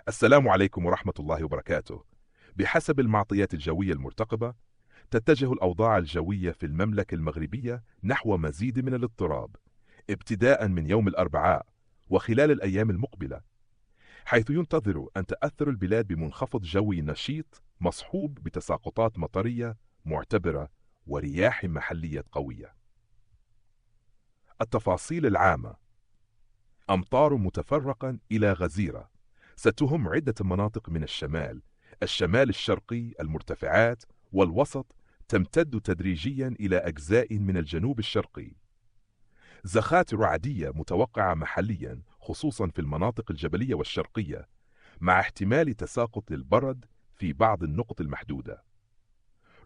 السلام عليكم ورحمة الله وبركاته. بحسب المعطيات الجوية المرتقبة، تتجه الأوضاع الجوية في المملكة المغربية نحو مزيد من الاضطراب ابتداء من يوم الأربعاء وخلال الأيام المقبلة، حيث ينتظر أن تأثر البلاد بمنخفض جوي نشيط مصحوب بتساقطات مطرية معتبرة ورياح محلية قوية. التفاصيل العامة: أمطار متفرقة إلى غزيرة ستهم عدة مناطق من الشمال الشرقي، المرتفعات والوسط، تمتد تدريجيا إلى أجزاء من الجنوب الشرقي. زخات رعدية متوقعة محليا خصوصا في المناطق الجبلية والشرقية، مع احتمال تساقط للبرد في بعض النقط المحدودة.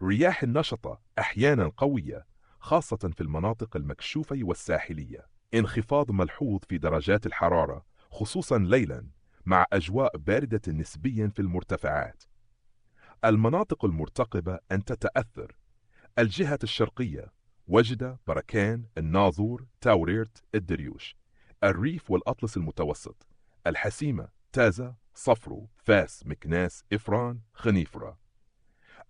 رياح نشطة أحيانا قوية خاصة في المناطق المكشوفة والساحلية. انخفاض ملحوظ في درجات الحرارة خصوصا ليلا، مع أجواء باردة نسبيا في المرتفعات. المناطق المرتقبة أن تتأثر: الجهة الشرقية، وجدة، بركان، الناظور، تاوريرت، الدريوش. الريف والأطلس المتوسط: الحسيمة، تازة، صفرو، فاس، مكناس، إفران، خنيفرة.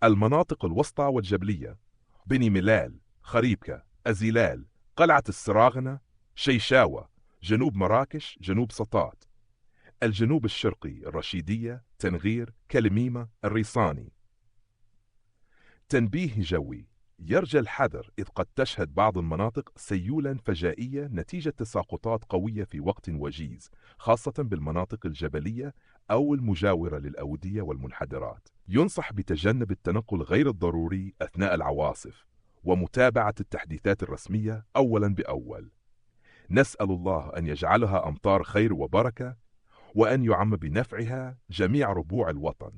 المناطق الوسطى والجبلية: بني ملال، خريبكة، أزيلال، قلعة السراغنة، شيشاوة، جنوب مراكش، جنوب سطات. الجنوب الشرقي: الرشيدية، تنغير، كلميمة، الريصاني. تنبيه جوي: يرجى الحذر إذ قد تشهد بعض المناطق سيولا فجائية نتيجة تساقطات قوية في وقت وجيز، خاصة بالمناطق الجبلية أو المجاورة للأودية والمنحدرات. ينصح بتجنب التنقل غير الضروري أثناء العواصف، ومتابعة التحديثات الرسمية أولا بأول. نسأل الله أن يجعلها أمطار خير وبركة، وأن يعم بنفعها جميع ربوع الوطن.